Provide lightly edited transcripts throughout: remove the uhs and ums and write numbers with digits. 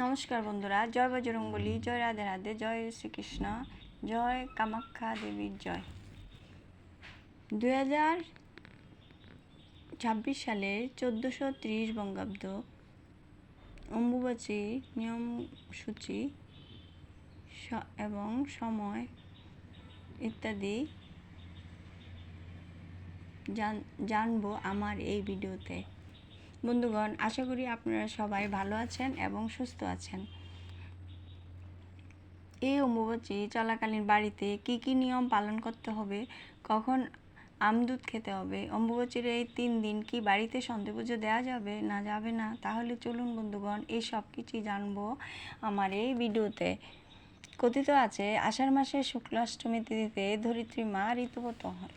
নমস্কার বন্ধুরা, জয় বজরংবলী, জয় রাধে রাধে, জয় শ্রীকৃষ্ণ, জয় কামাখ্যা দেবীর জয়। 2026 সালের 1430 বঙ্গাব্দ অম্বুবাচী নিয়মসূচি এবং সময় ইত্যাদি জানবো আমার এই ভিডিওতে। বন্ধুগণ, আশা করি আপনারা সবাই ভালো আছেন এবং সুস্থ আছেন। এই অম্বুবাচী চলাকালীন বাড়িতে কি কি নিয়ম পালন করতে হবে, কখন আমদুধ খেতে হবে, অম্বুবাচীর এই 3 দিন কি বাড়িতে সন্ধে পুজো দেওয়া যাবে না যাবে না, তাহলে চলুন বন্ধুগণ এই সব কিছুই জানবো আমার এই ভিডিওতে। কথিত আছে, আষাঢ় মাসের শুক্লাষ্টমী তিথিতে ধরিত্রী মা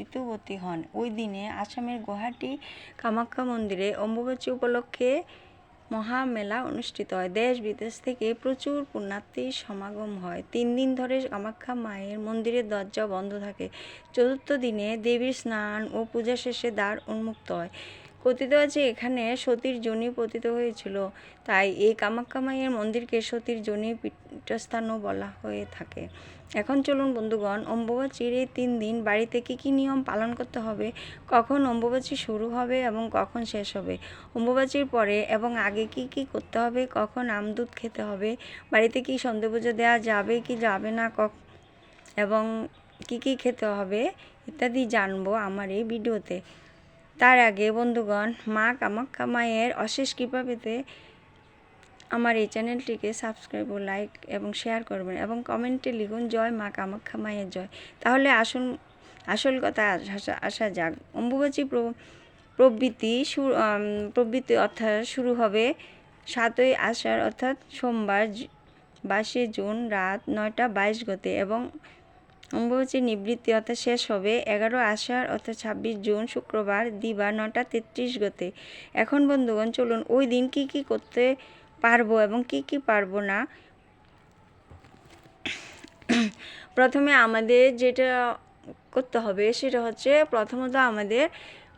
ঋতুবতী হন। ওই দিনে আসামের গুয়াহাটি কামাখ্যা মন্দিরে অম্বুবাচী উপলক্ষে মহামেলা অনুষ্ঠিত হয়। দেশ বিদেশ থেকে প্রচুর পুণ্যার্থীর সমাগম হয়। 3 দিন ধরে কামাখ্যা মায়ের মন্দিরের দরজা বন্ধ থাকে। চতুর্থ দিনে দেবীর স্নান ও পূজা শেষে দ্বার উন্মুক্ত হয়। কথিত আছে, এখানে সতীর যোনি পতিত হয়েছিল, তাই এই কামাখ্যা মায়ের মন্দিরকে সতীর যোনি পীঠস্থানও বলা হয়ে থাকে। এখন চলুন বন্ধুগণ, অম্বুবাচীর এই 3 দিন বাড়িতে কি কি নিয়ম পালন করতে হবে, কখন অম্বুবাচী শুরু হবে এবং কখন শেষ হবে, অম্বুবাচীর পরে এবং আগে কি কি করতে হবে, কখন আমদুধ খেতে হবে, বাড়িতে কি সন্ধে পুজো দেওয়া যাবে কি যাবে না, এবং কি কি খেতে হবে ইত্যাদি জানবো আমার এই ভিডিওতে। তার আগে বন্ধুগণ, মা কামাখ্যা মায়ের অশেষ কৃপা পেতে আমার এই চ্যানেলটিকে সাবস্ক্রাইব ও লাইক এবং শেয়ার করবেন এবং কমেন্টে লিখুন জয় মা কামাখ্যা মায়ের জয়। তাহলে আসুন আসল কথা আসা যাক। অম্বুবাচী প্রবৃত্তি অর্থাৎ শুরু হবে 7ই আষাঢ় অর্থাৎ সোমবার 22 জুন রাত 9টা 22 গতে এবং অম্বুবাচীর নিবৃত্তি অর্থাৎ শেষ হবে 11 আষাঢ় অর্থাৎ 26 জুন শুক্রবার দিবা 9টা 33 গতে। এখন বন্ধুগণ চলুন ওই দিন কি কি করতে পারবো এবং কি কি পারবো না। প্রথমে আমাদের যেটা করতে হবে সেটা হচ্ছে, প্রথমত আমাদের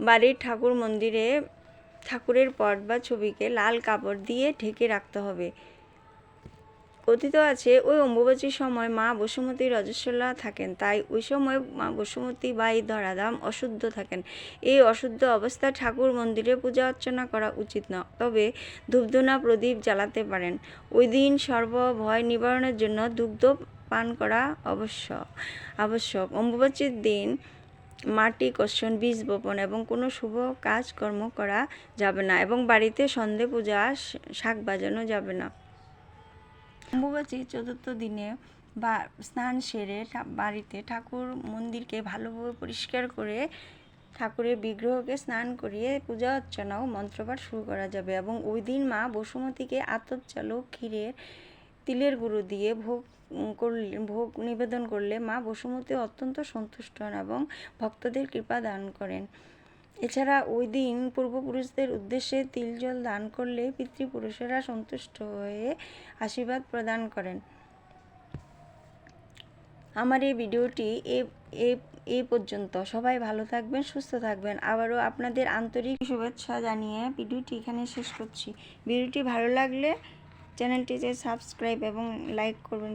বাড়ির ঠাকুর মন্দিরে ঠাকুরের পট বা ছবিকে লাল কাপড় দিয়ে ঢেকে রাখতে হবে। কথিত আছে, ওই অম্বুবাচীর সময় মা বসুমতী রজস্বলা থাকেন, তাই ওই সময় মা বসুমতী বা এই ধরাধাম অশুদ্ধ থাকেন। এই অশুদ্ধ অবস্থায় ঠাকুর মন্দিরে পূজা অর্চনা করা উচিত না, তবে ধূপধুনা প্রদীপ জ্বালাতে পারেন। ওই দিন সর্বভয় নিবারণের জন্য দুগ্ধ পান করা আবশ্যক। অম্বুবাচীর দিন মাটি কর্ষণ, বীজ বপন এবং কোনো শুভ কাজকর্ম করা যাবে না এবং বাড়িতে সন্ধে পূজা শাঁখ বাজানো যাবে না। অম্বুবাচীর 4র্থ দিনে বা স্নান সেরে বাড়িতে ঠাকুর মন্দিরকে ভালোভাবে পরিষ্কার করে ঠাকুরের বিগ্রহকে স্নান করিয়ে পূজা অর্চনা ও মন্ত্রপাঠ শুরু করা যাবে এবং ওই দিন মা বসুমতীকে আতপ চাল ক্ষীরের তিলের গুঁড়ো দিয়ে ভোগ নিবেদন করলে মা বসুমতী অত্যন্ত সন্তুষ্ট হন এবং ভক্তদের কৃপা দান করেন। এছাড়া ওই দিন পূর্বপুরুষদের উদ্দেশ্যে তিল জল দান করলে পিতৃপুরুষেরা সন্তুষ্ট হয়ে আশীর্বাদ প্রদান করেন। আমার এই ভিডিওটি এই পর্যন্ত। সবাই ভালো থাকবেন, সুস্থ থাকবেন। আবারও আপনাদের আন্তরিক শুভেচ্ছা জানিয়ে ভিডিওটি এখানে শেষ করছি। ভিডিওটি ভালো লাগলে চ্যানেলটিতে সাবস্ক্রাইব এবং লাইক করবেন।